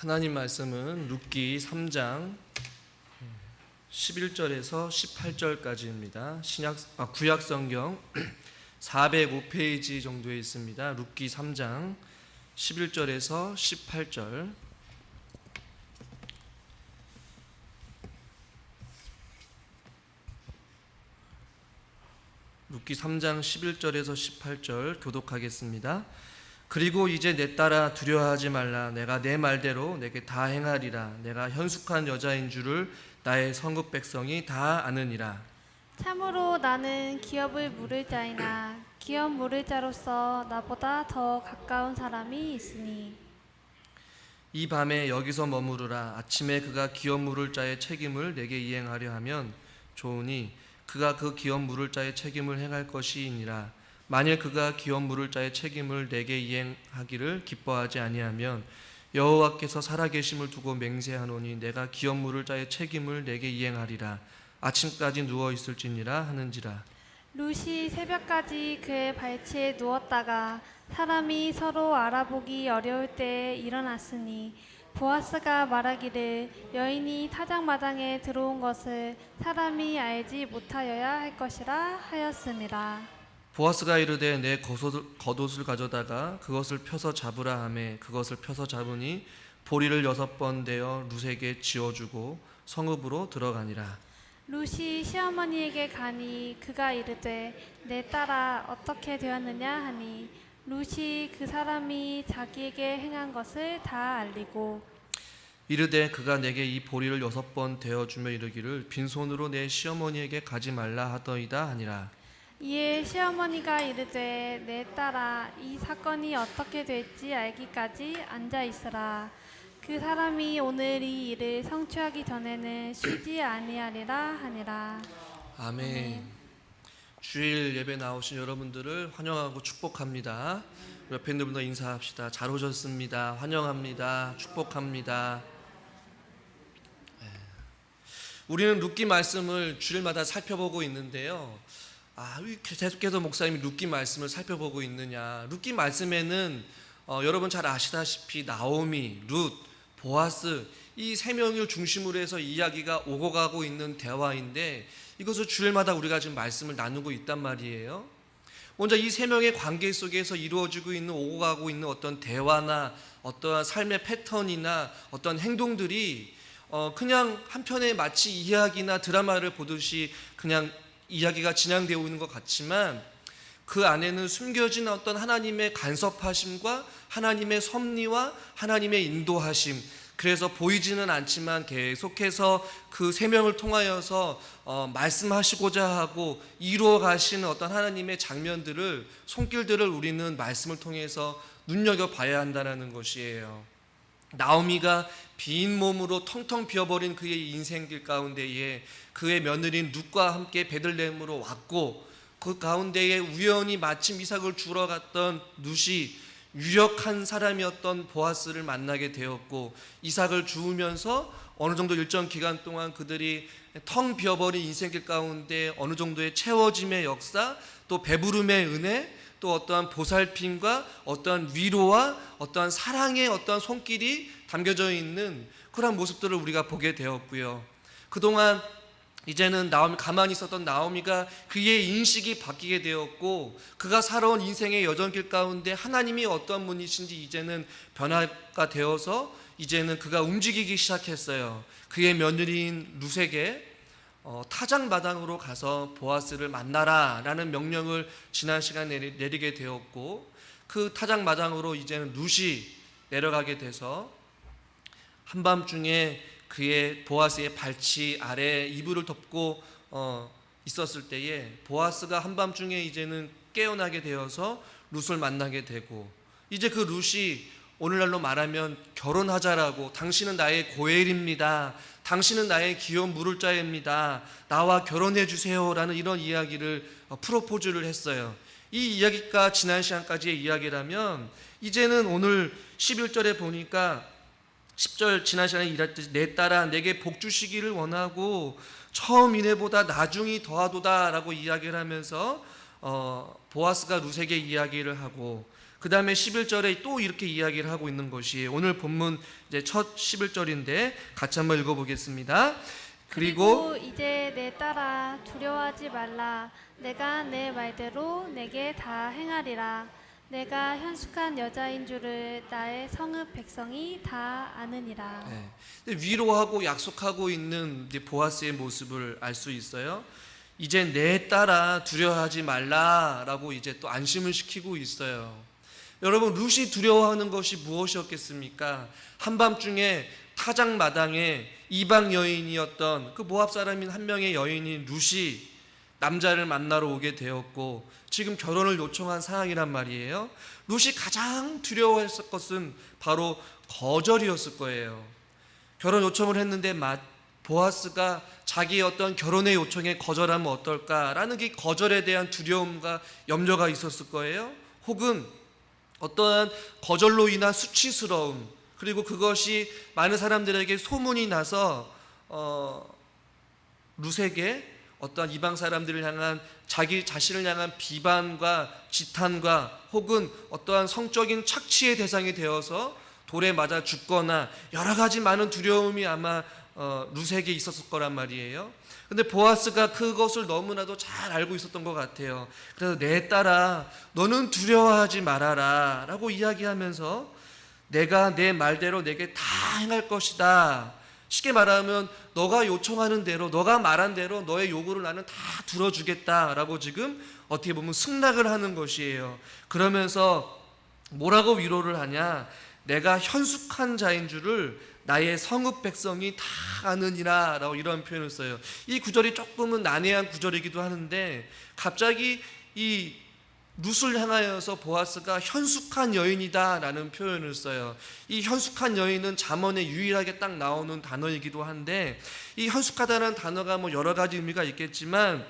하나님 말씀은 룻기 3장 11절에서 18절까지입니다. 구약 성경 405페이지 정도에 있습니다. 룻기 3장 11절에서 18절. 룻기 3장 11절에서 18절 교독하겠습니다. 그리고 이제 내 딸아 두려워하지 말라. 내가 내 말대로 내게 다 행하리라. 내가 현숙한 여자인 줄을 나의 성읍 백성이 다 아느니라. 참으로 나는 기업을 물을 자이나 기업 물을 자로서 나보다 더 가까운 사람이 있으니 이 밤에 여기서 머무르라. 아침에 그가 기업 물을 자의 책임을 내게 이행하려 하면 좋으니 그가 그 기업 물을 자의 책임을 행할 것이니라. 만일 그가 기업 물을 자의 책임을 내게 이행하기를 기뻐하지 아니하면 여호와께서 살아계심을 두고 맹세하노니 내가 기업 물을 자의 책임을 내게 이행하리라. 아침까지 누워 있을지니라 하는지라. 룻이 새벽까지 그의 발치에 누웠다가 사람이 서로 알아보기 어려울 때에 일어났으니 보아스가 말하기를 여인이 타작마당에 들어온 것을 사람이 알지 못하여야 할 것이라 하였음이라. 보아스가 이르되 내 겉옷을 가져다가 그것을 펴서 잡으라 하매 그것을 펴서 잡으니 보리를 6번 대어 룻에게 지어주고 성읍으로 들어가니라. 룻이 시어머니에게 가니 그가 이르되 내 딸아 어떻게 되었느냐 하니 룻이 그 사람이 자기에게 행한 것을 다 알리고 이르되 그가 내게 이 보리를 6번 대어주며 이르기를 빈손으로 내 시어머니에게 가지 말라 하더이다 하니라. 이에 시어머니가 이르되 내 딸아 이 사건이 어떻게 될지 알기까지 앉아 있으라. 그 사람이 오늘 이 일을 성취하기 전에는 쉬지 아니하리라 하니라. 아멘. 주일 예배 나오신 여러분들을 환영하고 축복합니다. 옆에 있는 분들 인사합시다. 잘 오셨습니다. 환영합니다. 축복합니다. 우리는 룻기 말씀을 주일마다 살펴보고 있는데요. 왜 계속해서 목사님이 룻기 말씀을 살펴보고 있느냐. 룻기 말씀에는 여러분 잘 아시다시피 나오미, 룻, 보아스 이 세 명을 중심으로 해서 이야기가 오고 가고 있는 대화인데 이것을 주일마다 우리가 지금 말씀을 나누고 있단 말이에요. 먼저 이 세 명의 관계 속에서 이루어지고 있는 오고 가고 있는 어떤 대화나 어떠한 삶의 패턴이나 어떤 행동들이 그냥 한편의 마치 이야기나 드라마를 보듯이 그냥 이야기가 진행되어 있는 것 같지만 그 안에는 숨겨진 어떤 하나님의 간섭하심과 하나님의 섭리와 하나님의 인도하심, 그래서 보이지는 않지만 계속해서 그 세 명을 통하여서 말씀하시고자 하고 이루어 가시는 어떤 하나님의 장면들을, 손길들을 우리는 말씀을 통해서 눈여겨봐야 한다는 것이에요. 나오미가 빈 몸으로 텅텅 비어버린 그의 인생길 가운데에 그의 며느리인 룻과 함께 베들레헴으로 왔고 그 가운데에 우연히 마침 이삭을 주러 갔던 룻이 유력한 사람이었던 보아스를 만나게 되었고 이삭을 주우면서 어느 정도 일정 기간 동안 그들이 텅 비어버린 인생길 가운데 어느 정도의 채워짐의 역사, 또 배부름의 은혜, 또 어떠한 보살핌과 어떠한 위로와 어떠한 사랑의 어떠한 손길이 담겨져 있는 그런 모습들을 우리가 보게 되었고요. 그동안 이제는 가만히 있었던 나오미가 그의 인식이 바뀌게 되었고 그가 살아온 인생의 여정길 가운데 하나님이 어떤 분이신지 이제는 변화가 되어서 이제는 그가 움직이기 시작했어요. 그의 며느리인 룻에게 타작마당으로 가서 보아스를 만나라 라는 명령을 지난 시간에 내리게 되었고 그 타작마당으로 이제는 룻이 내려가게 돼서 한밤중에 그의 보아스의 발치 아래 이불을 덮고 있었을 때에 보아스가 한밤중에 이제는 깨어나게 되어서 룻을 만나게 되고 이제 그 룻이 오늘날로 말하면 결혼하자라고, 당신은 나의 고엘입니다, 당신은 나의 기업 물을 자입니다, 나와 결혼해 주세요라는 이런 이야기를 프로포즈를 했어요. 이 이야기가 지난 시간까지의 이야기라면 이제는 오늘 11절에 보니까 10절 지난 시간에 일했듯이 내 딸아 내게 복 주시기를 원하고 처음 이내보다 나중이 더하도다 라고 이야기를 하면서 보아스가 룻에게 이야기를 하고 그 다음에 11절에 또 이렇게 이야기를 하고 있는 것이에요. 오늘 본문 이제 첫 11절인데 같이 한번 읽어보겠습니다. 그리고 이제 내 딸아 두려워하지 말라. 내가 내 말대로 내게 다 행하리라. 내가 현숙한 여자인 줄을 나의 성읍 백성이 다 아느니라. 네. 위로하고 약속하고 있는 이제 보아스의 모습을 알 수 있어요. 이제 내 딸아 두려워하지 말라라고 이제 또 안심을 시키고 있어요. 여러분, 룻이 두려워하는 것이 무엇이었겠습니까? 한밤중에 타작마당에 이방 여인이었던 그 모압 사람인 한 명의 여인인 룻이 남자를 만나러 오게 되었고 지금 결혼을 요청한 상황이란 말이에요. 룻이 가장 두려워했을 것은 바로 거절이었을 거예요. 결혼 요청을 했는데 보아스가 자기의 어떤 결혼의 요청에 거절하면 어떨까라는 게 거절에 대한 두려움과 염려가 있었을 거예요. 혹은 어떠한 거절로 인한 수치스러움, 그리고 그것이 많은 사람들에게 소문이 나서 룻에게 어떠한 이방 사람들을 향한 자기 자신을 향한 비방과 지탄과 혹은 어떠한 성적인 착취의 대상이 되어서 돌에 맞아 죽거나 여러 가지 많은 두려움이 아마 룻에게 있었을 거란 말이에요. 근데 보아스가 그것을 너무나도 잘 알고 있었던 것 같아요. 그래서 내 딸아 너는 두려워하지 말아라 라고 이야기하면서 내가 내 말대로 내게 다 행할 것이다. 쉽게 말하면 너가 요청하는 대로, 너가 말한 대로 너의 요구를 나는 다 들어주겠다라고 지금 어떻게 보면 승낙을 하는 것이에요. 그러면서 뭐라고 위로를 하냐? 내가 현숙한 자인 줄을 나의 성읍 백성이 다 아느니라 라고 이런 표현을 써요. 이 구절이 조금은 난해한 구절이기도 하는데 갑자기 이 룻을 향하여서 보아스가 현숙한 여인이다 라는 표현을 써요. 이 현숙한 여인은 잠언에 유일하게 딱 나오는 단어이기도 한데 이 현숙하다는 단어가 뭐 여러 가지 의미가 있겠지만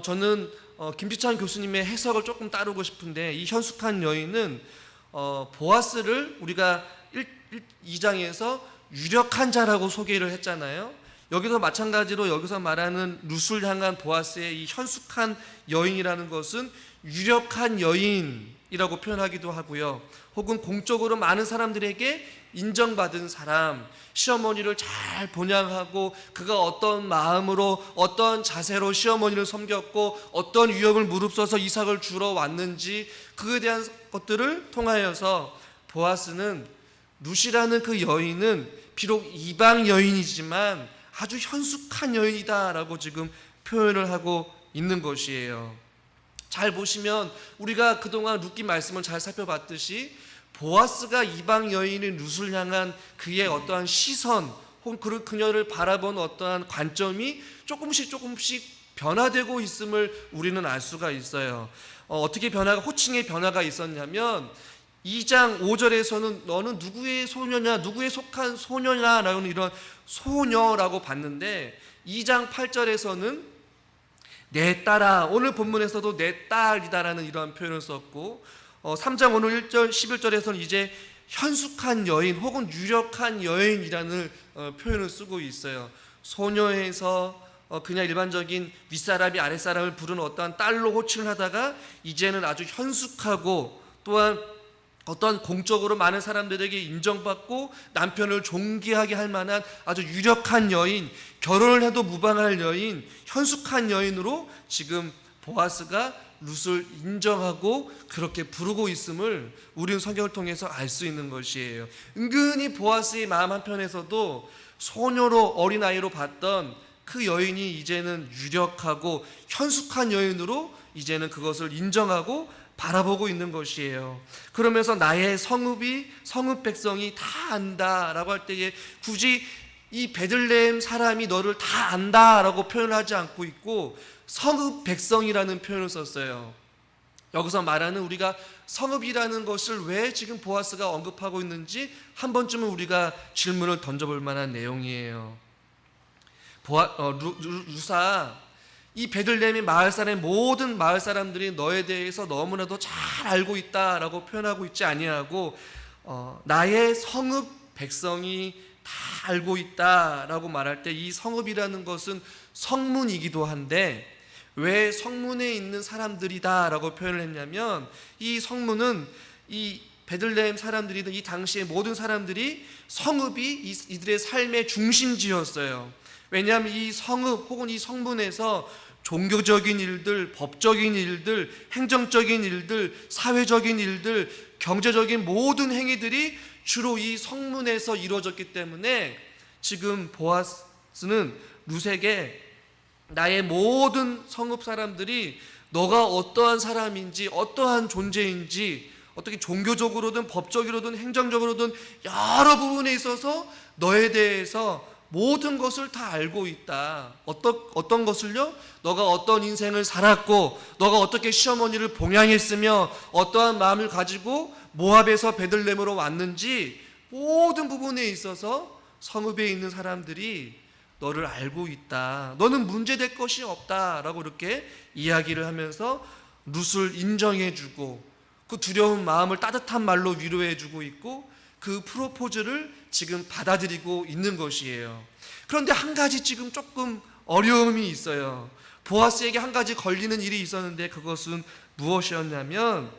저는 김지찬 교수님의 해석을 조금 따르고 싶은데 이 현숙한 여인은 보아스를 우리가 2장에서 유력한 자라고 소개를 했잖아요. 여기서 마찬가지로 여기서 말하는 룻을 향한 보아스의 이 현숙한 여인이라는 것은 유력한 여인이라고 표현하기도 하고요. 혹은 공적으로 많은 사람들에게 인정받은 사람, 시어머니를 잘 본양하고 그가 어떤 마음으로 어떤 자세로 시어머니를 섬겼고 어떤 위협을 무릅써서 이삭을 주러 왔는지 그에 대한 것들을 통하여서 보아스는 룻이라는 그 여인은 비록 이방 여인이지만 아주 현숙한 여인이다라고 지금 표현을 하고 있는 것이에요. 잘 보시면 우리가 그동안 룻기 말씀을 잘 살펴봤듯이 보아스가 이방 여인인 룻을 향한 그의 어떠한 시선 혹은 그녀를 바라본 어떠한 관점이 조금씩 변화되고 있음을 우리는 알 수가 있어요. 어떻게 호칭의 변화가 있었냐면 2장 5절에서는 너는 누구의 소녀냐, 누구에 속한 소녀냐라는 이런 소녀라고 봤는데 2장 8절에서는 내 딸아, 오늘 본문에서도 내 딸이다라는 이러한 표현을 썼고 3장 오늘 1절 11절에서는 이제 현숙한 여인 혹은 유력한 여인이라는 표현을 쓰고 있어요. 소녀에서 그냥 일반적인 윗사람이 아랫사람을 부르는 어떠한 딸로 호칭을 하다가 이제는 아주 현숙하고 또한 어떤 공적으로 많은 사람들에게 인정받고 남편을 존귀하게 할 만한 아주 유력한 여인, 결혼을 해도 무방할 여인, 현숙한 여인으로 지금 보아스가 룻을 인정하고 그렇게 부르고 있음을 우리는 성경을 통해서 알 수 있는 것이에요. 은근히 보아스의 마음 한편에서도 소녀로 어린아이로 봤던 그 여인이 이제는 유력하고 현숙한 여인으로 이제는 그것을 인정하고 바라보고 있는 것이에요. 그러면서 나의 성읍 백성이 다 안다라고 할 때에 굳이 이 베들레헴 사람이 너를 다 안다라고 표현하지 않고 있고 성읍 백성이라는 표현을 썼어요. 여기서 말하는 우리가 성읍이라는 것을 왜 지금 보아스가 언급하고 있는지 한 번쯤은 우리가 질문을 던져볼 만한 내용이에요. 룻아, 이 베들레헴의 모든 마을 사람들이 너에 대해서 너무나도 잘 알고 있다라고 표현하고 있지 아니하고 나의 성읍 백성이 다 알고 있다라고 말할 때 이 성읍이라는 것은 성문이기도 한데 왜 성문에 있는 사람들이다라고 표현을 했냐면, 이 성문은 이 베들레헴 사람들이든 이 당시의 모든 사람들이 성읍이 이들의 삶의 중심지였어요. 왜냐하면 이 성읍 혹은 이 성문에서 종교적인 일들, 법적인 일들, 행정적인 일들, 사회적인 일들, 경제적인 모든 행위들이 주로 이 성문에서 이루어졌기 때문에 지금 보아스는 룻에게 나의 모든 성읍 사람들이 너가 어떠한 사람인지, 어떠한 존재인지, 어떻게 종교적으로든 법적으로든 행정적으로든 여러 부분에 있어서 너에 대해서 모든 것을 다 알고 있다. 어떤 것을요? 너가 어떤 인생을 살았고, 너가 어떻게 시어머니를 봉양했으며, 어떠한 마음을 가지고 모압에서 베들레헴으로 왔는지 모든 부분에 있어서 성읍에 있는 사람들이 너를 알고 있다. 너는 문제될 것이 없다라고 이렇게 이야기를 하면서 룻을 인정해주고 그 두려운 마음을 따뜻한 말로 위로해주고 있고 그 프로포즈를 지금 받아들이고 있는 것이에요. 그런데 한 가지 지금 조금 어려움이 있어요. 보아스에게 한 가지 걸리는 일이 있었는데 그것은 무엇이었냐면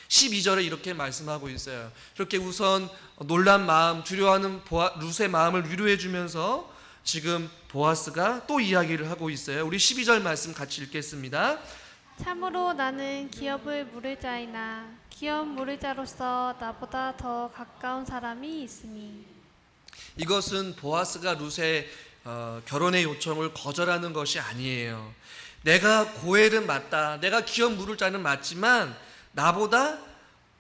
12절에 이렇게 말씀하고 있어요. 이렇게 우선 놀란 마음, 두려워하는 룻의 마음을 위로해 주면서 지금 보아스가 또 이야기를 하고 있어요. 우리 12절 말씀 같이 읽겠습니다. 참으로 나는 기업을 물을 자이나 기업 물을 자로서 나보다 더 가까운 사람이 있으니. 이것은 보아스가 룻의 결혼의 요청을 거절하는 것이 아니에요. 내가 고엘은 맞다. 내가 기업 물을 자는 맞지만 나보다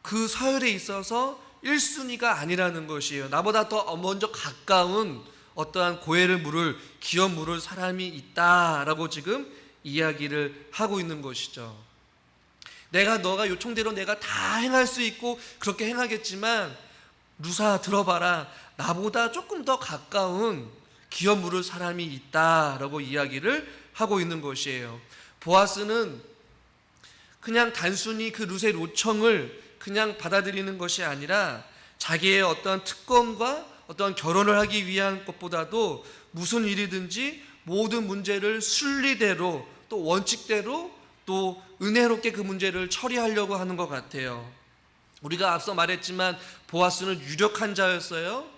그 서열에 있어서 1순위가 아니라는 것이에요. 나보다 더 먼저 가까운 어떠한 고엘을 물을 기업 물을 사람이 있다라고 지금 이야기를 하고 있는 것이죠. 너가 요청대로 내가 다 행할 수 있고 그렇게 행하겠지만 룻아 들어봐라. 나보다 조금 더 가까운 기업 물을 사람이 있다라고 이야기를 하고 있는 것이에요. 보아스는 그냥 단순히 그 룻의 요청을 그냥 받아들이는 것이 아니라 자기의 어떤 특권과 어떤 결혼을 하기 위한 것보다도 무슨 일이든지 모든 문제를 순리대로 또 원칙대로 또 은혜롭게 그 문제를 처리하려고 하는 것 같아요. 우리가 앞서 말했지만 보아스는 유력한 자였어요.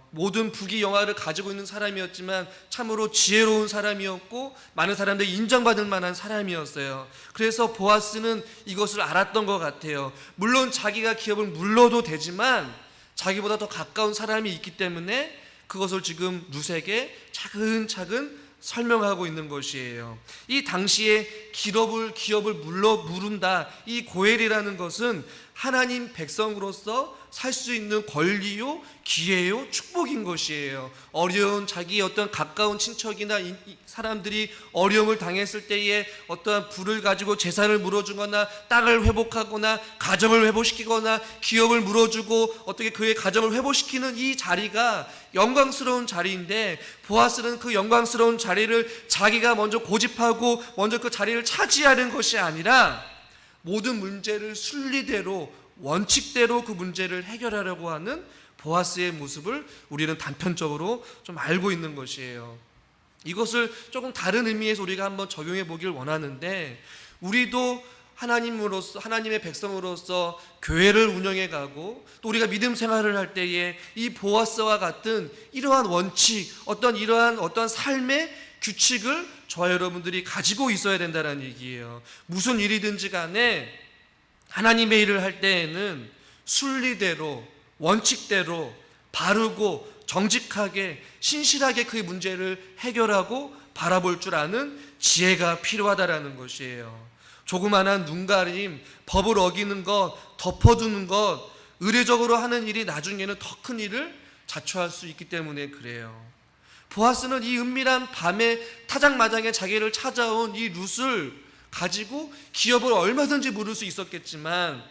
모든 부귀 영화를 가지고 있는 사람이었지만 참으로 지혜로운 사람이었고 많은 사람들이 인정받을 만한 사람이었어요. 그래서 보아스는 이것을 알았던 것 같아요. 물론 자기가 기업을 물러도 되지만 자기보다 더 가까운 사람이 있기 때문에 그것을 지금 룻에게 차근차근 설명하고 있는 것이에요. 이 당시에 기업을 물른다. 이 고엘이라는 것은 하나님 백성으로서 살 수 있는 권리요, 기회요, 축복인 것이에요. 어려운 자기 어떤 가까운 친척이나 사람들이 어려움을 당했을 때에 어떠한 부를 가지고 재산을 물어주거나 땅을 회복하거나 가정을 회복시키거나 기업을 물어주고 어떻게 그의 가정을 회복시키는 이 자리가 영광스러운 자리인데 보아스는 그 영광스러운 자리를 자기가 먼저 고집하고 먼저 그 자리를 차지하는 것이 아니라 모든 문제를 순리대로 원칙대로 그 문제를 해결하려고 하는 보아스의 모습을 우리는 단편적으로 좀 알고 있는 것이에요. 이것을 조금 다른 의미에서 우리가 한번 적용해 보길 원하는데 우리도 하나님의 백성으로서 교회를 운영해 가고 또 우리가 믿음 생활을 할 때에 이 보아스와 같은 이러한 원칙, 어떤 삶의 규칙을 저와 여러분들이 가지고 있어야 된다는 얘기예요. 무슨 일이든지 간에 하나님의 일을 할 때에는 순리대로 원칙대로 바르고 정직하게 신실하게 그 문제를 해결하고 바라볼 줄 아는 지혜가 필요하다라는 것이에요. 조그마한 눈가림, 법을 어기는 것, 덮어두는 것, 의례적으로 하는 일이 나중에는 더 큰 일을 자초할 수 있기 때문에 그래요. 보아스는 이 은밀한 밤에 타작마당에 자기를 찾아온 이 룻을 가지고 기업을 얼마든지 물을 수 있었겠지만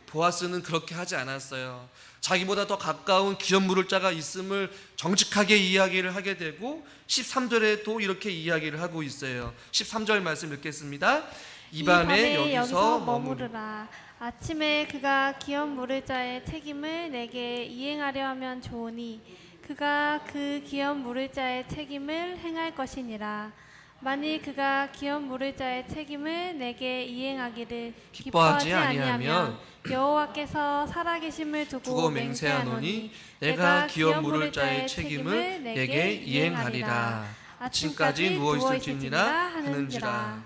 보아스는 그렇게 하지 않았어요. 자기보다 더 가까운 기업 물을 자가 있음을 정직하게 이야기를 하게 되고 13절에 또 이렇게 이야기를 하고 있어요. 13절 말씀 읽겠습니다. 이 밤에 여기서 머무르라. 아침에 그가 기업 물을 자의 책임을 내게 이행하려 하면 좋으니 그가 그 기업 물을 자의 책임을 행할 것이니라. 만일 그가 기업 물을 자의 책임을 내게 이행하기를 기뻐하지 기뻐하지 아니하면 아니하면 여호와께서 살아계심을 두고 두고 맹세하노니 맹세하노니 내가 기업 물을 자의 책임을 내게 이행하리라. 아침까지 누워 있을지니라 하는지라.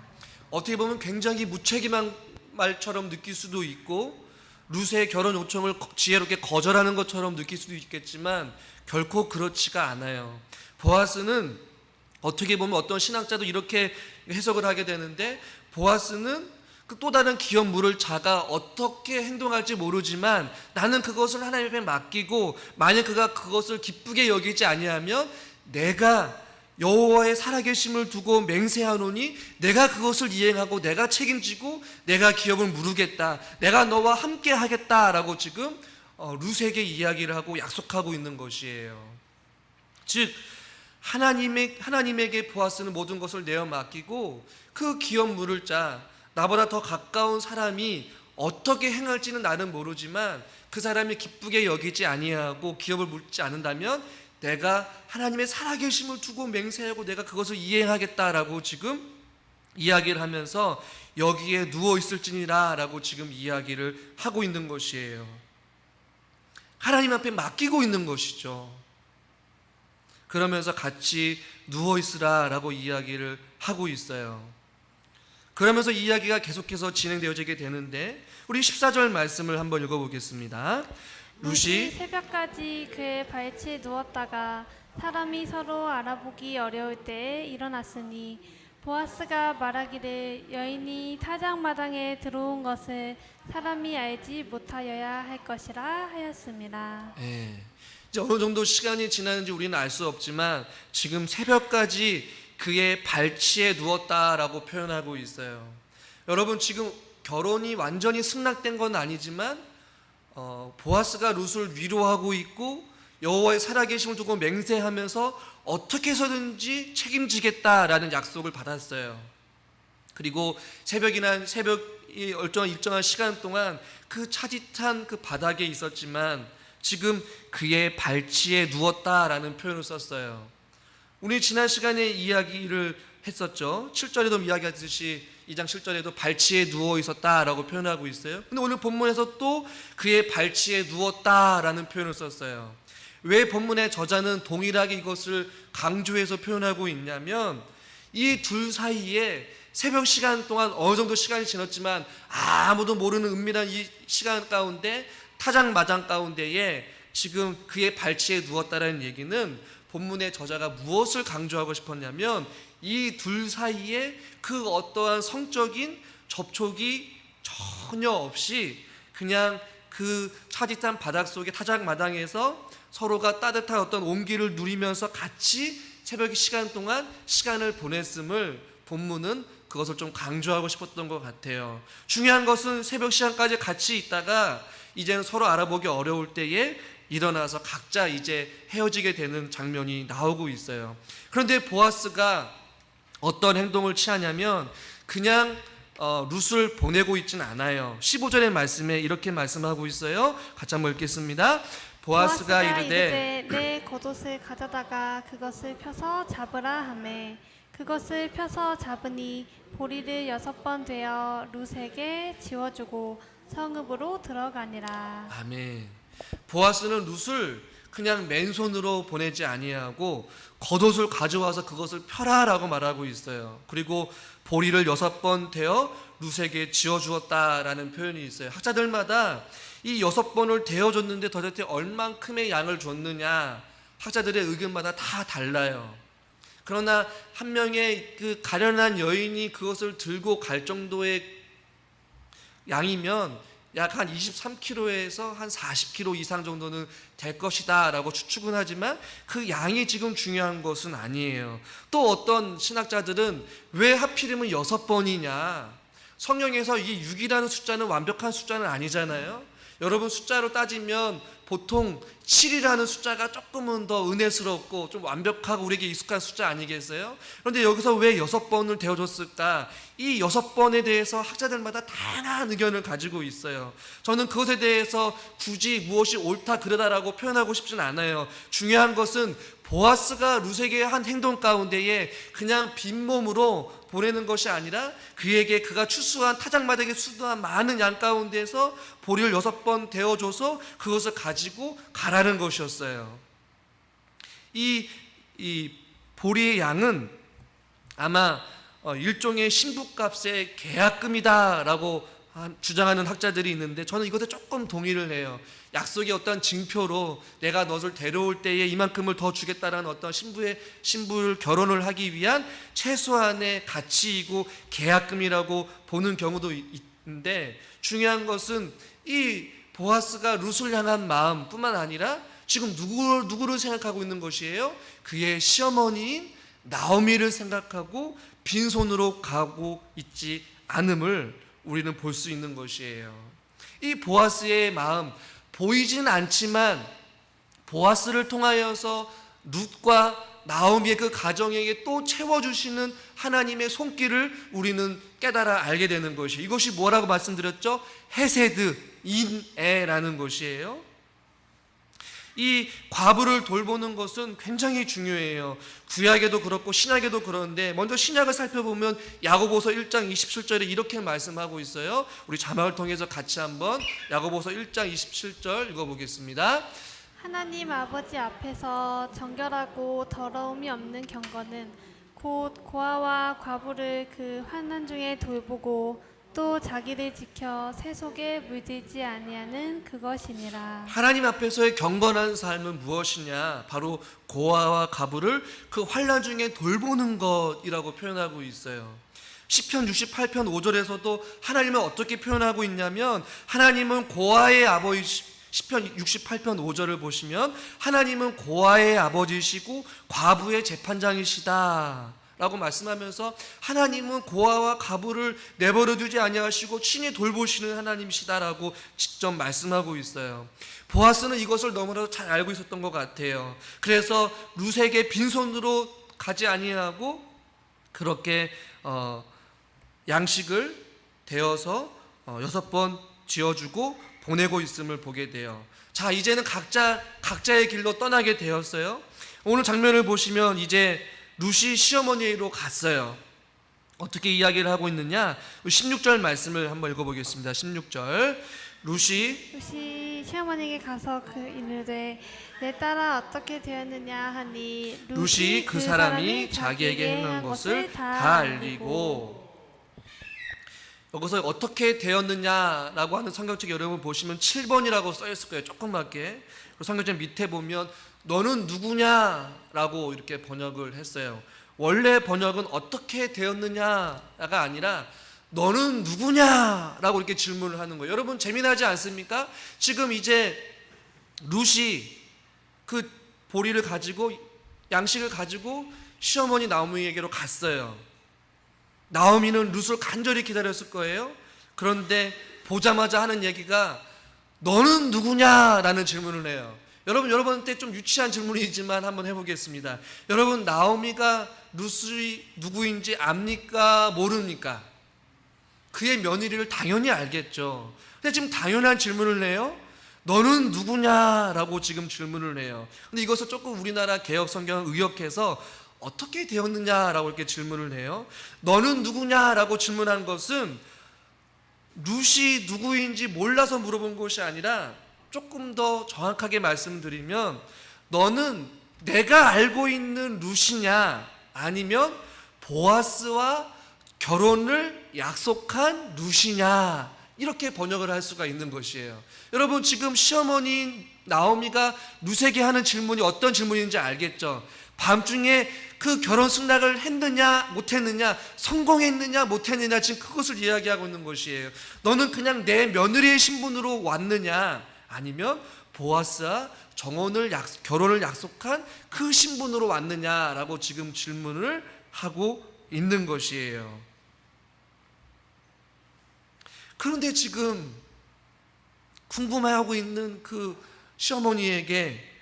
어떻게 보면 굉장히 무책임한 말처럼 느낄 수도 있고 룻의 결혼 요청을 지혜롭게 거절하는 것처럼 느낄 수도 있겠지만 결코 그렇지가 않아요. 보아스는 어떻게 보면 어떤 신학자도 이렇게 해석을 하게 되는데, 보아스는 그 또 다른 기업 물을 자가 어떻게 행동할지 모르지만 나는 그것을 하나님 앞에 맡기고 만약 그가 그것을 기쁘게 여기지 아니하면 내가 여호와의 살아계심을 두고 맹세하노니 내가 그것을 이행하고 내가 책임지고 내가 기업을 무르겠다, 내가 너와 함께 하겠다라고 지금 룻에게 이야기를 하고 약속하고 있는 것이에요. 즉 하나님에게 보아스는 모든 것을 내어 맡기고 그 기업 물을 자, 나보다 더 가까운 사람이 어떻게 행할지는 나는 모르지만 그 사람이 기쁘게 여기지 아니하고 기업을 물지 않는다면 내가 하나님의 살아계심을 두고 맹세하고 내가 그것을 이행하겠다라고 지금 이야기를 하면서 여기에 누워 있을지니라 라고 지금 이야기를 하고 있는 것이에요. 하나님 앞에 맡기고 있는 것이죠. 그러면서 같이 누워 있으라 라고 이야기를 하고 있어요. 그러면서 이야기가 계속해서 진행되어지게 되는데 우리 14절 말씀을 한번 읽어보겠습니다. 룻이 새벽까지 그의 발치에 누웠다가 사람이 서로 알아보기 어려울 때에 일어났으니 보아스가 말하기를 여인이 타작마당에 들어온 것을 사람이 알지 못하여야 할 것이라 하였습니다. 이제 어느 정도 시간이 지났는지 우리는 알 수 없지만 지금 새벽까지 그의 발치에 누웠다라고 표현하고 있어요. 여러분, 지금 결혼이 완전히 승낙된 건 아니지만 보아스가 룻을 위로하고 있고 여호와의 살아계심을 두고 맹세하면서 어떻게 해서든지 책임지겠다라는 약속을 받았어요. 그리고 새벽이 일정한 시간 동안 그 차디찬 그 바닥에 있었지만 지금 그의 발치에 누웠다라는 표현을 썼어요. 우리 지난 시간에 이야기를 했었죠. 7절에도 이야기하듯이 2장 7절에도 발치에 누워 있었다라고 표현하고 있어요. 근데 오늘 본문에서 또 그의 발치에 누웠다라는 표현을 썼어요. 왜 본문의 저자는 동일하게 이것을 강조해서 표현하고 있냐면 이 둘 사이에 새벽 시간 동안 어느 정도 시간이 지났지만 아무도 모르는 은밀한 이 시간 가운데 타작마당 가운데에 지금 그의 발치에 누웠다라는 얘기는 본문의 저자가 무엇을 강조하고 싶었냐면 이 둘 사이에 그 어떠한 성적인 접촉이 전혀 없이 그냥 그 차디찬 바닥 속의 타작마당에서 서로가 따뜻한 어떤 온기를 누리면서 같이 새벽 시간 동안 시간을 보냈음을 본문은 그것을 좀 강조하고 싶었던 것 같아요. 중요한 것은 새벽 시간까지 같이 있다가 이제는 서로 알아보기 어려울 때에 일어나서 각자 이제 헤어지게 되는 장면이 나오고 있어요. 그런데 보아스가 어떤 행동을 취하냐면 그냥 룻을 보내고 있지는 않아요. 15절의 말씀에 이렇게 말씀하고 있어요. 같이 한번 읽겠습니다. 보아스가 이르되 내 겉옷을 가져다가 그것을 펴서 잡으라 하매 그것을 펴서 잡으니 보리를 6번 되어 룻에게 지워주고 성읍으로 들어가니라. 아멘. 보아스는 룻을 그냥 맨손으로 보내지 아니하고 겉옷을 가져와서 그것을 펴라라고 말하고 있어요. 그리고 보리를 6번 되어 룻에게 지어주었다라는 표현이 있어요. 학자들마다 이 6번을 되어줬는데 도대체 얼만큼의 양을 줬느냐 학자들의 의견마다 다 달라요. 그러나 한 명의 그 가련한 여인이 그것을 들고 갈 정도의 양이면 약 한 23kg에서 한 40kg 이상 정도는 될 것이다 라고 추측은 하지만 그 양이 지금 중요한 것은 아니에요. 또 어떤 신학자들은 왜 하필이면 6번이냐, 성경에서 이 6이라는 숫자는 완벽한 숫자는 아니잖아요. 여러분, 숫자로 따지면 보통 7이라는 숫자가 조금은 더 은혜스럽고 좀 완벽하고 우리에게 익숙한 숫자 아니겠어요? 그런데 여기서 왜 6번을 되어줬을까? 이 6번에 대해서 학자들마다 다양한 의견을 가지고 있어요. 저는 그것에 대해서 굳이 무엇이 옳다 그르다라고 표현하고 싶지는 않아요. 중요한 것은 보아스가 룻에게 한 행동 가운데에 그냥 빈몸으로 보내는 것이 아니라 그에게 그가 추수한 타작마당에 수두한 많은 양 가운데서 보리를 6번 데워줘서 그것을 가지고 가라는 것이었어요. 이 보리의 양은 아마 일종의 신부값의 계약금이다라고 주장하는 학자들이 있는데 저는 이것에 조금 동의를 해요. 약속의 어떤 징표로 내가 너를 데려올 때에 이만큼을 더 주겠다라는 어떤 신부를 결혼을 하기 위한 최소한의 가치이고 계약금이라고 보는 경우도 있는데, 중요한 것은 이 보아스가 룻을 향한 마음뿐만 아니라 지금 누구를 생각하고 있는 것이에요? 그의 시어머니인 나오미를 생각하고 빈손으로 가고 있지 않음을 우리는 볼 수 있는 것이에요. 이 보아스의 마음, 보이지는 않지만 보아스를 통하여서 룻과 나오미의 그 가정에게 또 채워주시는 하나님의 손길을 우리는 깨달아 알게 되는 것이, 이것이 뭐라고 말씀드렸죠? 헤세드, 인애라는 것이에요. 이 과부를 돌보는 것은 굉장히 중요해요. 구약에도 그렇고 신약에도 그런데, 먼저 신약을 살펴보면 야고보서 1장 27절에 이렇게 말씀하고 있어요. 우리 자막을 통해서 같이 한번 야고보서 1장 27절 읽어보겠습니다. 하나님 아버지 앞에서 정결하고 더러움이 없는 경건은 곧 고아와 과부를 그 환난 중에 돌보고 또 자기를 지켜 세속에 물들지 아니하는 그것이니라. 하나님 앞에서의 경건한 삶은 무엇이냐? 바로 고아와 과부를 그 환난 중에 돌보는 것이라고 표현하고 있어요. 시편 68편 5절에서도 하나님은 어떻게 표현하고 있냐면, 하나님은 고아의 아버지, 시편 68편 5절을 보시면 하나님은 고아의 아버지시고 과부의 재판장이시다 라고 말씀하면서 하나님은 고아와 과부를 내버려 두지 아니하시고 친히 돌보시는 하나님이시다라고 직접 말씀하고 있어요. 보아스는 이것을 너무나도 잘 알고 있었던 것 같아요. 그래서 룻에게 빈손으로 가지 아니하고 그렇게 양식을 데워서 6번 지어주고 보내고 있음을 보게 돼요. 자, 이제는 각자의 길로 떠나게 되었어요. 오늘 장면을 보시면 이제 룻이 시어머니로 갔어요. 어떻게 이야기를 하고 있느냐? 16절 말씀을 한번 읽어보겠습니다. 16절. 룻이 시어머니에게 가서 그 이르되 내 딸아 어떻게 되었느냐 하니 룻이 그 사람이 자기에게 행한 것을 다 알리고. 여기서 어떻게 되었느냐라고 하는 성경책 여러분 보시면 7번이라고 써있을 거예요. 조그맣게. 성경책 밑에 보면 너는 누구냐라고 이렇게 번역을 했어요. 원래 번역은 어떻게 되었느냐가 아니라 너는 누구냐라고 이렇게 질문을 하는 거예요. 여러분 재미나지 않습니까? 지금 이제 룻이 그 보리를 가지고 양식을 가지고 시어머니 나오미에게로 갔어요. 나오미는 룻을 간절히 기다렸을 거예요. 그런데 보자마자 하는 얘기가 너는 누구냐라는 질문을 해요. 여러분한테 좀 유치한 질문이지만 한번 해보겠습니다. 여러분, 나오미가 룻이 누구인지 압니까? 모릅니까? 그의 며느리를 당연히 알겠죠. 근데 지금 당연한 질문을 해요. 너는 누구냐라고 지금 질문을 해요. 근데 이것을 조금 우리나라 개혁 성경을 의역해서 어떻게 되었느냐라고 이렇게 질문을 해요. 너는 누구냐라고 질문한 것은 룻이 누구인지 몰라서 물어본 것이 아니라, 조금 더 정확하게 말씀드리면 너는 내가 알고 있는 룻이냐 아니면 보아스와 결혼을 약속한 룻이냐, 이렇게 번역을 할 수가 있는 것이에요. 여러분, 지금 시어머니 나오미가 룻에게 하는 질문이 어떤 질문인지 알겠죠? 밤중에 그 결혼 승낙을 했느냐 못했느냐, 성공했느냐 못했느냐, 지금 그것을 이야기하고 있는 것이에요. 너는 그냥 내 며느리의 신분으로 왔느냐 아니면 보아스와 결혼을 약속한 그 신분으로 왔느냐라고 지금 질문을 하고 있는 것이에요. 그런데 지금 궁금해하고 있는 그 시어머니에게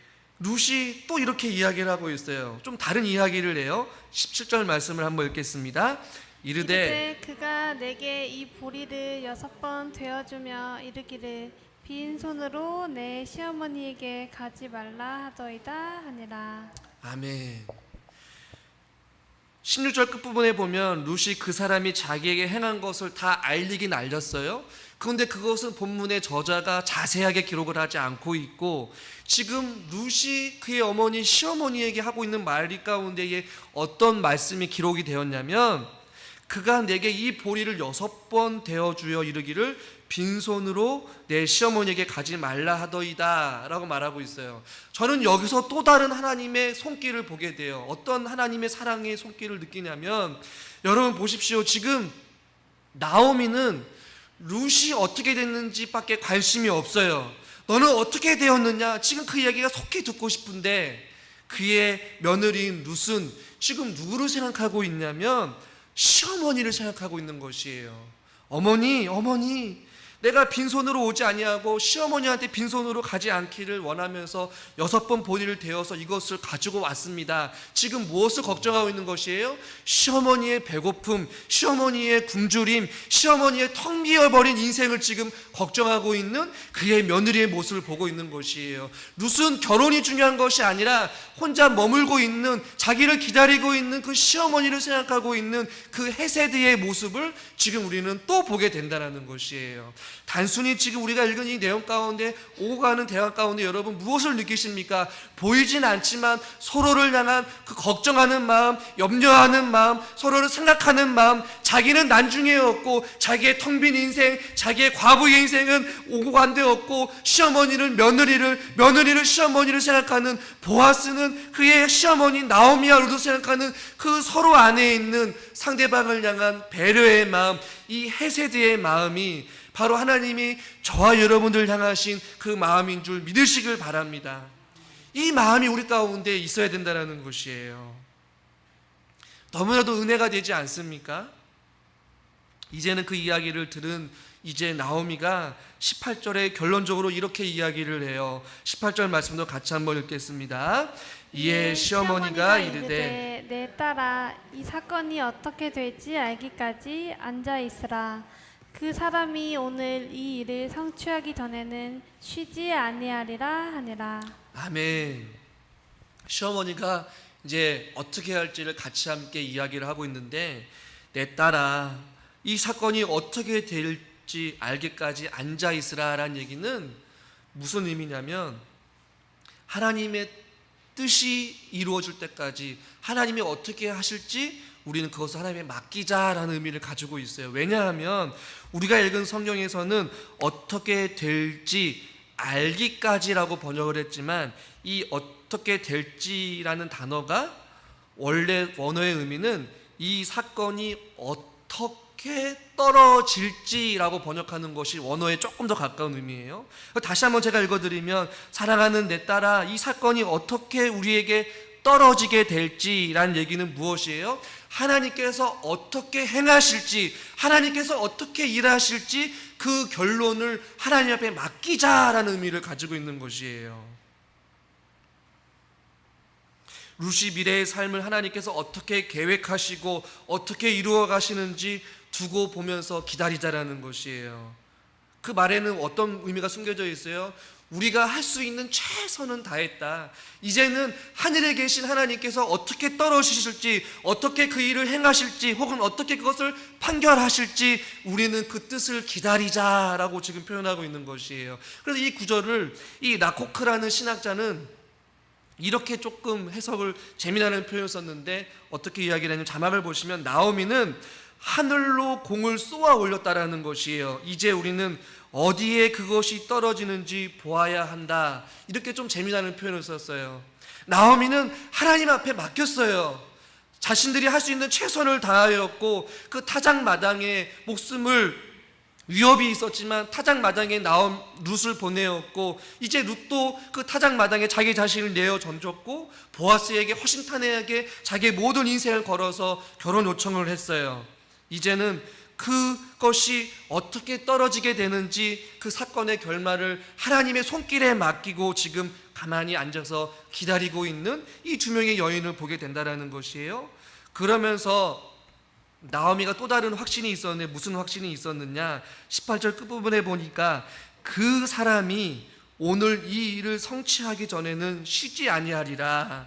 룻이 또 이렇게 이야기를 하고 있어요. 좀 다른 이야기를 해요. 17절 말씀을 한번 읽겠습니다. 이르되 그가 내게 이 보리를 6번 되어주며 이르기를 빈손으로 내 시어머니에게 가지 말라 하더이다 하니라. 아멘. 16절 끝부분에 보면 룻이 그 사람이 자기에게 행한 것을 다 알리긴 알렸어요. 그런데 그것은 본문의 저자가 자세하게 기록을 하지 않고 있고, 지금 룻이 그의 어머니 시어머니에게 하고 있는 말 가운데에 어떤 말씀이 기록이 되었냐면, 그가 내게 이 보리를 6번 되어주어 이르기를 빈손으로 내 시어머니에게 가지 말라 하더이다 라고 말하고 있어요. 저는 여기서 또 다른 하나님의 손길을 보게 돼요. 어떤 하나님의 사랑의 손길을 느끼냐면, 여러분 보십시오. 지금 나오미는 룻이 어떻게 됐는지 밖에 관심이 없어요. 너는 어떻게 되었느냐, 지금 그 이야기가 속히 듣고 싶은데, 그의 며느리인 룻은 지금 누구를 생각하고 있냐면 시어머니를 생각하고 있는 것이에요. 어머니, 내가 빈손으로 오지 아니하고 시어머니한테 빈손으로 가지 않기를 원하면서 6번 보리를 데워서 이것을 가지고 왔습니다. 지금 무엇을 걱정하고 있는 것이에요? 시어머니의 배고픔, 시어머니의 굶주림, 시어머니의 텅 비어버린 인생을 지금 걱정하고 있는 그의 며느리의 모습을 보고 있는 것이에요. 룻은 결혼이 중요한 것이 아니라 혼자 머물고 있는, 자기를 기다리고 있는 그 시어머니를 생각하고 있는 그 헤세드의 모습을 지금 우리는 또 보게 된다는 것이에요. 단순히 지금 우리가 읽은 이 내용 가운데, 오고 가는 대화 가운데 여러분 무엇을 느끼십니까? 보이진 않지만 서로를 향한 그 걱정하는 마음, 염려하는 마음, 서로를 생각하는 마음, 자기는 난중에 없고 자기의 텅 빈 인생, 자기의 과부의 인생은 오고 간 데 없고, 시어머니를 며느리를 시어머니를 생각하는, 보아스는 그의 시어머니 나오미와 룻을 생각하는 그 서로 안에 있는 상대방을 향한 배려의 마음, 이 헤세드의 마음이 바로 하나님이 저와 여러분들 향하신 그 마음인 줄 믿으시길 바랍니다. 이 마음이 우리 가운데 있어야 된다는 것이에요. 너무나도 은혜가 되지 않습니까? 이제는 그 이야기를 들은 이제 나오미가 18절에 결론적으로 이렇게 이야기를 해요. 18절 말씀도 같이 한번 읽겠습니다. 이에 시어머니가 이르되 내 딸아, 이 사건이 어떻게 될지 알기까지 앉아 있으라. 그 사람이 오늘 이 일을 성취하기 전에는 쉬지 아니하리라 하니라. 아멘. 시어머니가 이제 어떻게 할지를 같이 함께 이야기를 하고 있는데, 내 딸아, 이 사건이 어떻게 될지 알기까지 앉아 있으라라는 얘기는 무슨 의미냐면, 하나님의 뜻이 이루어질 때까지 하나님이 어떻게 하실지 우리는 그것을 하나님에 맡기자라는 의미를 가지고 있어요. 왜냐하면 우리가 읽은 성경에서는 어떻게 될지 알기까지라고 번역을 했지만, 이 어떻게 될지라는 단어가 원래 원어의 의미는 이 사건이 어떻게 떨어질지라고 번역하는 것이 원어에 조금 더 가까운 의미예요. 다시 한번 제가 읽어드리면, 사랑하는 내 딸아, 이 사건이 어떻게 우리에게 떨어지게 될지라는 얘기는 무엇이에요? 하나님께서 어떻게 행하실지, 하나님께서 어떻게 일하실지 그 결론을 하나님 앞에 맡기자라는 의미를 가지고 있는 것이에요. 룻이 미래의 삶을 하나님께서 어떻게 계획하시고 어떻게 이루어 가시는지 두고 보면서 기다리자라는 것이에요. 그 말에는 어떤 의미가 숨겨져 있어요? 우리가 할 수 있는 최선은 다했다. 이제는 하늘에 계신 하나님께서 어떻게 떨어지실지, 어떻게 그 일을 행하실지, 혹은 어떻게 그것을 판결하실지 우리는 그 뜻을 기다리자라고 지금 표현하고 있는 것이에요. 그래서 이 구절을 이 라코크라는 신학자는 이렇게 조금 해석을 재미나는 표현을 썼는데, 어떻게 이야기를 하냐면, 자막을 보시면 나오미는 하늘로 공을 쏘아 올렸다라는 것이에요. 이제 우리는 어디에 그것이 떨어지는지 보아야 한다. 이렇게 좀 재미나는 표현을 썼어요. 나오미는 하나님 앞에 맡겼어요. 자신들이 할 수 있는 최선을 다하였고, 그 타작마당에 목숨을 위협이 있었지만 타작마당에 나온 룻을 보내었고, 이제 룻도 그 타작마당에 자기 자신을 내어 던졌고, 보아스에게 허심탄회하게 자기의 모든 인생을 걸어서 결혼 요청을 했어요. 이제는 그것이 어떻게 떨어지게 되는지 그 사건의 결말을 하나님의 손길에 맡기고 지금 가만히 앉아서 기다리고 있는 이 두 명의 여인을 보게 된다라는 것이에요. 그러면서 나오미가 또 다른 확신이 있었는데 무슨 확신이 있었느냐? 18절 끝부분에 보니까 그 사람이 오늘 이 일을 성취하기 전에는 쉬지 아니하리라.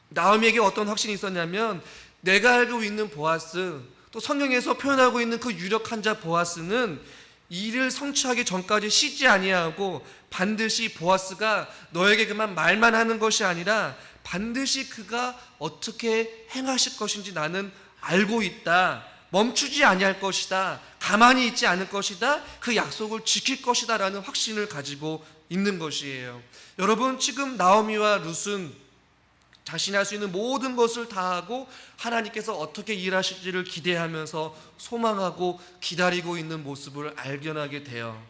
나오미에게 어떤 확신이 있었냐면 내가 알고 있는 보아스, 또 성경에서 표현하고 있는 그 유력한 자 보아스는 이 일을 성취하기 전까지 쉬지 아니하고 반드시 보아스가 너에게 그만 말만 하는 것이 아니라 반드시 그가 어떻게 행하실 것인지 나는 알고 있다. 멈추지 아니할 것이다. 가만히 있지 않을 것이다. 그 약속을 지킬 것이다 라는 확신을 가지고 있는 것이에요. 여러분, 지금 나오미와 룻은 자신이 할 수 있는 모든 것을 다하고 하나님께서 어떻게 일하실지를 기대하면서 소망하고 기다리고 있는 모습을 발견하게 돼요.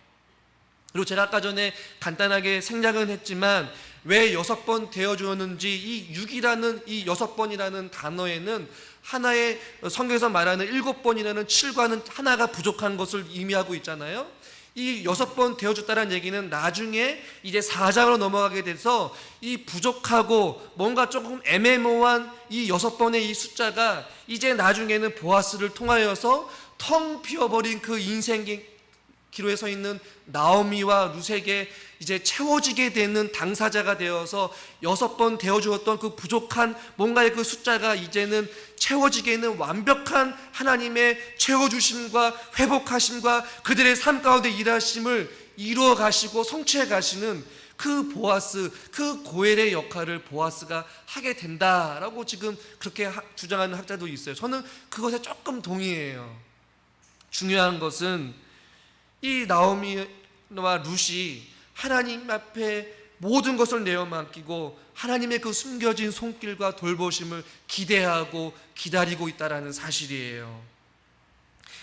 그리고 제가 아까 전에 간단하게 생략은 했지만 왜 6번 되어주었는지 이 6이라는 이 6번이라는 단어에는 하나의 성경에서 말하는 7번이라는 7과는 하나가 부족한 것을 의미하고 있잖아요. 이 6번 되어줬다는 얘기는 나중에 이제 4장으로 넘어가게 돼서 이 부족하고 뭔가 조금 애매모호한 이 6번의 이 숫자가 이제 나중에는 보아스를 통하여서 텅 비어버린 그 인생 기로에 서 있는 나오미와 룻에게 이제 채워지게 되는 당사자가 되어서 6번 되어주었던 그 부족한 뭔가의 그 숫자가 이제는 채워지게 있는 완벽한 하나님의 채워주심과 회복하심과 그들의 삶 가운데 일하심을 이루어 가시고 성취해 가시는 그 보아스, 그 고엘의 역할을 보아스가 하게 된다라고 지금 그렇게 주장하는 학자도 있어요. 저는 그것에 조금 동의해요. 중요한 것은 이 나오미와 룻이 하나님 앞에 모든 것을 내어 맡기고 하나님의 그 숨겨진 손길과 돌보심을 기대하고 기다리고 있다는 사실이에요.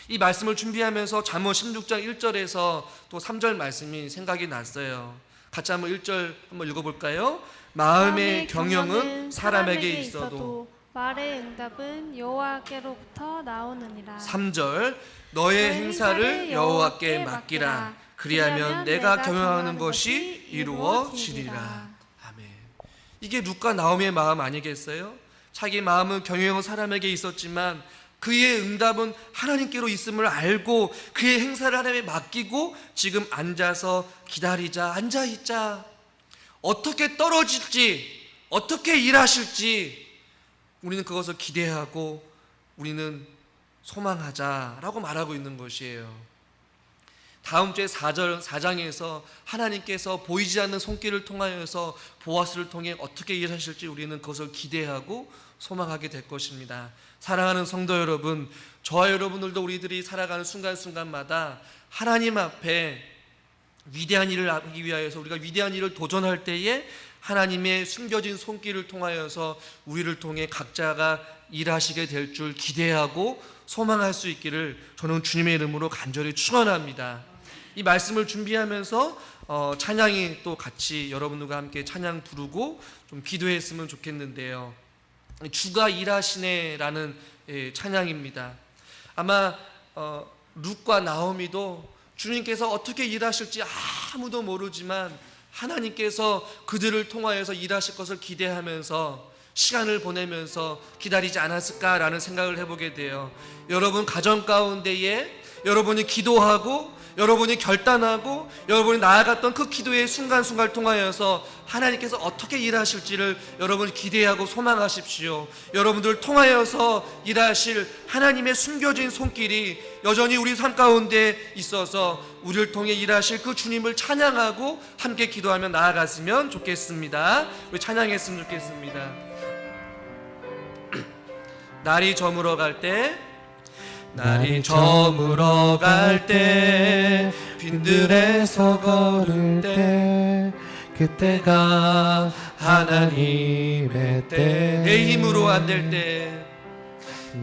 이 말씀을 준비하면서 잠언 16장 1절에서 또 3절 말씀이 생각이 났어요. 같이 한번 1절 한번 읽어볼까요? 마음의 경영은 사람에게 있어도 말의 응답은 여호와께로부터 나오느니라. 3절 너의 행사를 여호와께 맡기라. 그리하면 내가 경영하는 것이 이루어지리라. 아멘. 이게 룻과 나오미의 마음 아니겠어요? 자기 마음은 경영은 사람에게 있었지만 그의 응답은 하나님께로 있음을 알고 그의 행사를 하나님에 맡기고 지금 앉아서 기다리자, 앉아있자. 어떻게 떨어질지, 어떻게 일하실지 우리는 그것을 기대하고 우리는 소망하자라고 말하고 있는 것이에요. 다음 주에 4장에서 하나님께서 보이지 않는 손길을 통하여서 보아스를 통해 어떻게 일하실지 우리는 그것을 기대하고 소망하게 될 것입니다. 사랑하는 성도 여러분, 저와 여러분들도 우리들이 살아가는 순간순간마다 하나님 앞에 위대한 일을 하기 위하여서 우리가 위대한 일을 도전할 때에 하나님의 숨겨진 손길을 통하여서 우리를 통해 각자가 일하시게 될 줄 기대하고 소망할 수 있기를 저는 주님의 이름으로 간절히 축원합니다. 이 말씀을 준비하면서 찬양이 또 같이 여러분들과 함께 찬양 부르고 좀 기도했으면 좋겠는데요. 주가 일하시네라는 찬양입니다. 아마 룻과 나오미도 주님께서 어떻게 일하실지 아무도 모르지만 하나님께서 그들을 통하여서 일하실 것을 기대하면서 시간을 보내면서 기다리지 않았을까라는 생각을 해보게 돼요. 여러분 가정 가운데에 여러분이 기도하고 여러분이 결단하고 여러분이 나아갔던 그 기도의 순간순간을 통하여서 하나님께서 어떻게 일하실지를 여러분이 기대하고 소망하십시오. 여러분들 통하여서 일하실 하나님의 숨겨진 손길이 여전히 우리 삶 가운데 있어서 우리를 통해 일하실 그 주님을 찬양하고 함께 기도하며 나아갔으면 좋겠습니다. 우리 찬양했으면 좋겠습니다. 날이 저물어 갈 때 날이 저물어 갈 때 빈들에서 걸을 때 그때가 하나님의 때 내 힘으로 안 될 때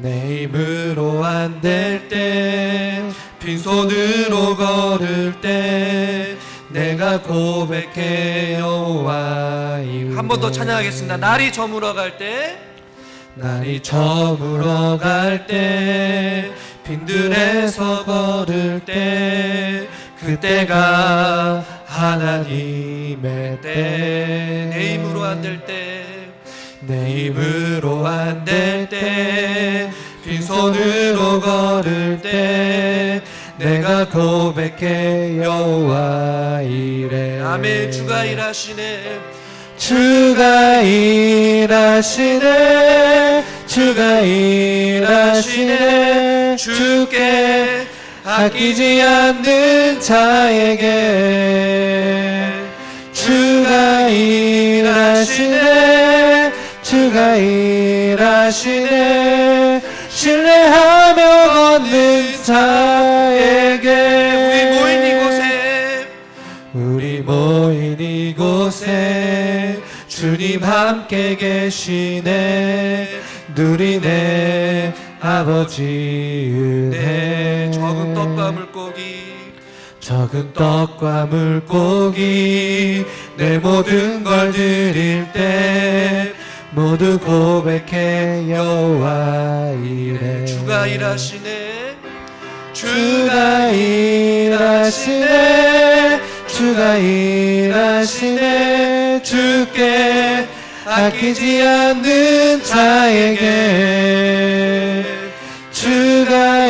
내 힘으로 안 될 때 빈손으로 걸을 때 내가 고백해 여호와 이름을 한 번 더 찬양하겠습니다. 날이 저물어 갈 때 날이 저물어 갈 때 빈들에서 걸을 때 그때가 하나님의 때. 내 힘으로 안 될 때, 내 힘으로 안 될 때, 빈손으로 걸을 때 내가 고백해 여호와 이래. 아멘. 주가 일하시네. 주가 일하시네. 주가 일하시네. 주께 아끼지 않는 자에게. 주가 일하시네. 주가 일하시네. 신뢰하며 걷는 자에게. 우리 모인 이곳에 주님 함께 계시네. 누리네 아버지 은혜. 적은 떡과 물고기, 적은 떡과 물고기, 내 모든 걸 드릴 때 모두 고백해 여호와 이래. 주가 일하시네. 주가 일하시네. 주가 일하시네. 주께 아끼지 않는 자에게. 주가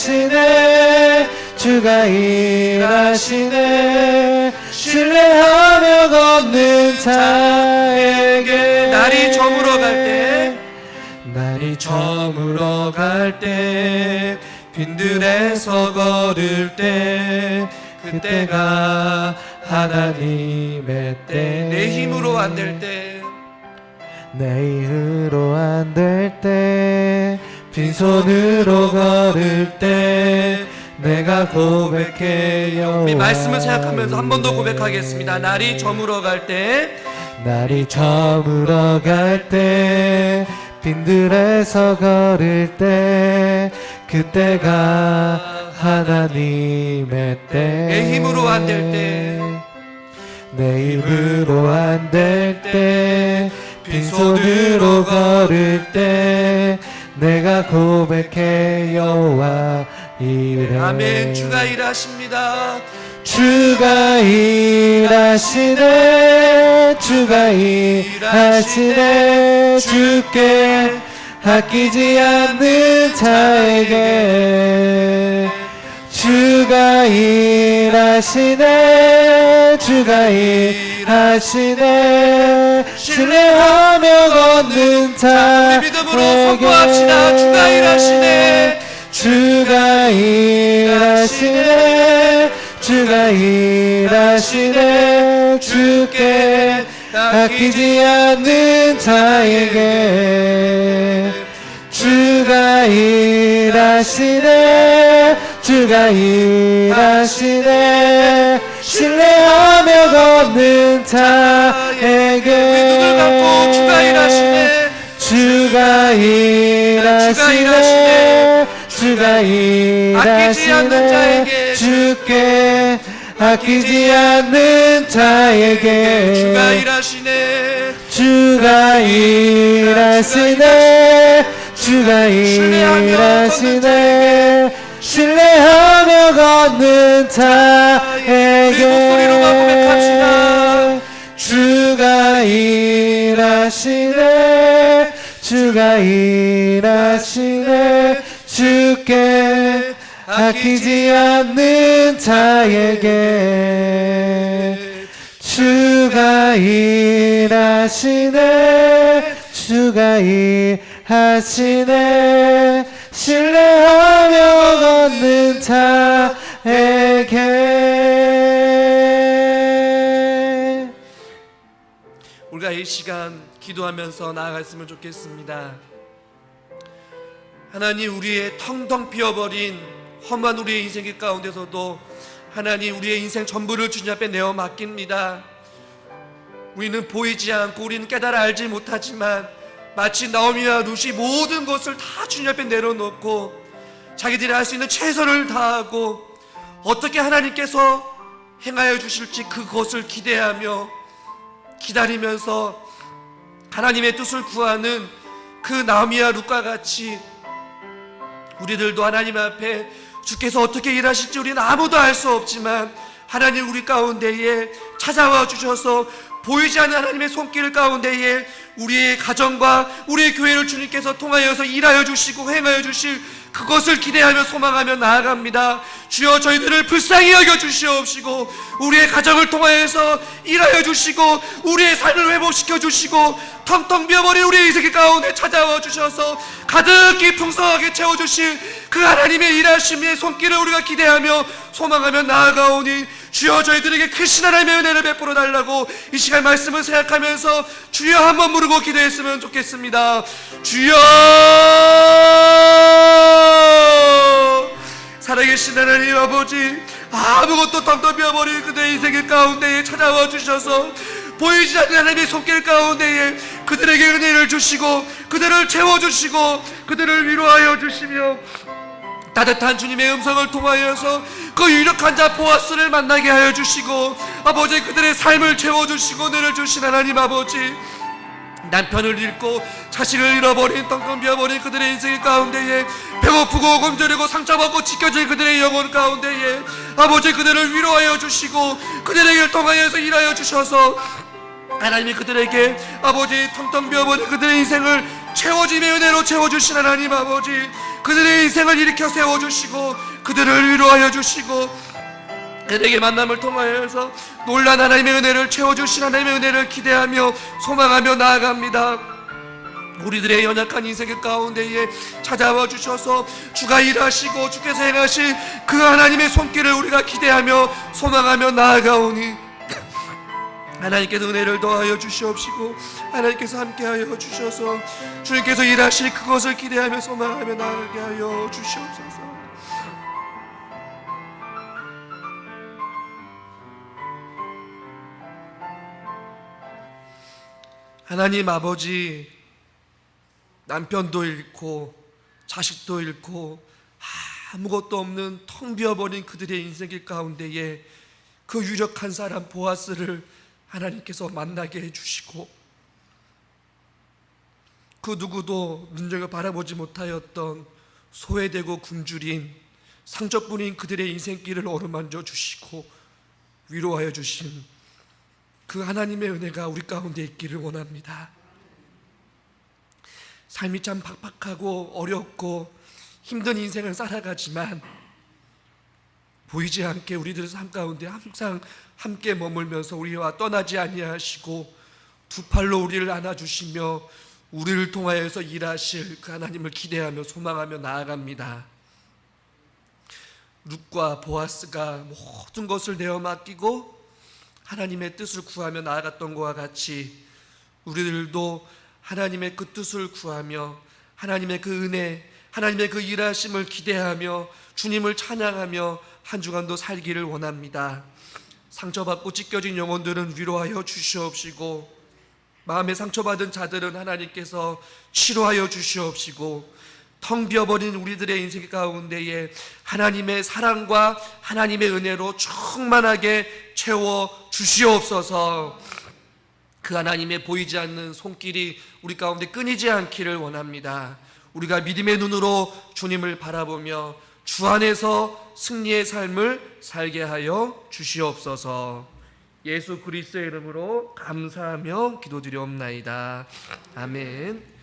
일하시네. 주가 일하시네. 신뢰하며 걷는 자에게. 날이 저물어 갈 때, 날이 저물어 갈 때, 빈들에서 걸을 때 그때가 하나님의 때. 내 힘으로 안 될 때, 내 힘으로 안 될 때, 빈손으로 걸을 때 내가 고백해 여호와. 이 말씀을 생각하면서 한 번 더 고백하겠습니다. 날이 저물어 갈 때, 날이 저물어 갈 때, 빈들에서 걸을 때 그때가 하나님의 때. 내 힘으로 안 될 때, 내 힘으로 안 될 때, 빈손으로 걸을 때 내가 고백해 여호와 이래. 아멘. 주가 일하십니다. 주가 일하시네. 주가 일하시네. 주께 아끼지 않는 자에게. 주가 일하시네. 주가 일하시네. 신뢰하며 걷는 자에게. 믿음으로 선포합시다. 주가 일하시네. 주가 일하시네. 주가 일하시네. 주께 아끼지 않는 자에게. 주가 일하시네. 주가 일하시네. 신뢰하며 걷는 자에게. 눈을 감고 주가 일하시네. 주가 일하시네. 주가 일하시네. 주께 아끼지 않는 자에게. 주가 일하시네. 주가 일하시네. 주가 일하시네. 신뢰하며 걷는 자에게. 목소리로만 고백합시다. 주가 일하시네. 주가 일하시네. 주께 아끼지 않는 자에게. 주가 일하시네. 주가 일하시네. 신뢰하며 걷는 자에게. 우리가 이 시간 기도하면서 나아갔으면 좋겠습니다. 하나님, 우리의 텅텅 비어버린 험한 우리의 인생 가운데서도 하나님, 우리의 인생 전부를 주님 앞에 내어 맡깁니다. 우리는 보이지 않고, 우리는 깨달아 알지 못하지만 마치 나오미와 룻이 모든 것을 다 주님 앞에 내려놓고 자기들이 할 수 있는 최선을 다하고 어떻게 하나님께서 행하여 주실지 그것을 기대하며 기다리면서 하나님의 뜻을 구하는 그 나오미와 룻과 같이 우리들도 하나님 앞에 주께서 어떻게 일하실지 우리는 아무도 알 수 없지만 하나님 우리 가운데에 찾아와 주셔서 보이지 않는 하나님의 손길 가운데에 우리의 가정과 우리의 교회를 주님께서 통하여서 일하여 주시고 행하여 주실 그것을 기대하며 소망하며 나아갑니다. 주여 저희들을 불쌍히 여겨 주시옵시고 우리의 가정을 통하여서 일하여 주시고 우리의 삶을 회복시켜 주시고 텅텅 비어버린 우리의 인생 가운데 찾아와 주셔서 가득히 풍성하게 채워주실 그 하나님의 일하심의 손길을 우리가 기대하며 소망하며 나아가오니 주여 저희들에게 크신 하나님의 은혜를 베풀어 달라고 이 시간 말씀을 생각하면서 주여 한번 부르고 기도했으면 좋겠습니다. 주여 살아계신 하나님 아버지, 아무것도 텅텅 비어버린 그들의 인생 가운데에 찾아와 주셔서 보이지 않는 하나님의 손길 가운데에 그들에게 은혜를 주시고 그들을 채워주시고 그들을 위로하여 주시며 따뜻한 주님의 음성을 통하여서 그 유력한 자 보아스를 만나게 하여 주시고 아버지 그들의 삶을 채워주시고 은혜를 주신 하나님 아버지, 남편을 잃고 자식을 잃어버린 텅텅 비어버린 그들의 인생 가운데에 배고프고 굶주리고 상처받고 찢겨진 그들의 영혼 가운데에 아버지 그들을 위로하여 주시고 그들에게 통하여서 일하여 주셔서 하나님이 그들에게 아버지 텅텅 비어버린 그들의 인생을 채워짐의 은혜로 채워주신 하나님 아버지, 그들의 인생을 일으켜 세워주시고 그들을 위로하여 주시고 그들에게 만남을 통하여서 놀란 하나님의 은혜를 채워주신 하나님의 은혜를 기대하며 소망하며 나아갑니다. 우리들의 연약한 인생 가운데에 찾아와 주셔서 주가 일하시고 주께서 행하실 그 하나님의 손길을 우리가 기대하며 소망하며 나아가오니 하나님께서 은혜를 더하여 주시옵시고 하나님께서 함께하여 주셔서 주님께서 일하실 그것을 기대하며 소망하며 나아가게 하여 주시옵소서. 하나님 아버지, 남편도 잃고 자식도 잃고 아무것도 없는 텅 비어버린 그들의 인생길 가운데에 그 유력한 사람 보아스를 하나님께서 만나게 해주시고 그 누구도 눈여겨 바라보지 못하였던 소외되고 굶주린 상처뿐인 그들의 인생길을 어루만져 주시고 위로하여 주신 그 하나님의 은혜가 우리 가운데 있기를 원합니다. 삶이 참 팍팍하고 어렵고 힘든 인생을 살아가지만 보이지 않게 우리들의 삶 가운데 항상 함께 머물면서 우리와 떠나지 아니하시고 두 팔로 우리를 안아주시며 우리를 통하여서 일하실 그 하나님을 기대하며 소망하며 나아갑니다. 룻과 보아스가 모든 것을 내어 맡기고 하나님의 뜻을 구하며 나아갔던 것과 같이 우리들도 하나님의 그 뜻을 구하며 하나님의 그 은혜, 하나님의 그 일하심을 기대하며 주님을 찬양하며 한 주간도 살기를 원합니다. 상처받고 찢겨진 영혼들은 위로하여 주시옵시고 마음에 상처받은 자들은 하나님께서 치료하여 주시옵시고 텅 비어버린 우리들의 인생 가운데에 하나님의 사랑과 하나님의 은혜로 충만하게 채워 주시옵소서. 그 하나님의 보이지 않는 손길이 우리 가운데 끊이지 않기를 원합니다. 우리가 믿음의 눈으로 주님을 바라보며 주 안에서 승리의 삶을 살게 하여 주시옵소서. 예수 그리스도의 이름으로 감사하며 기도드리옵나이다. 아멘.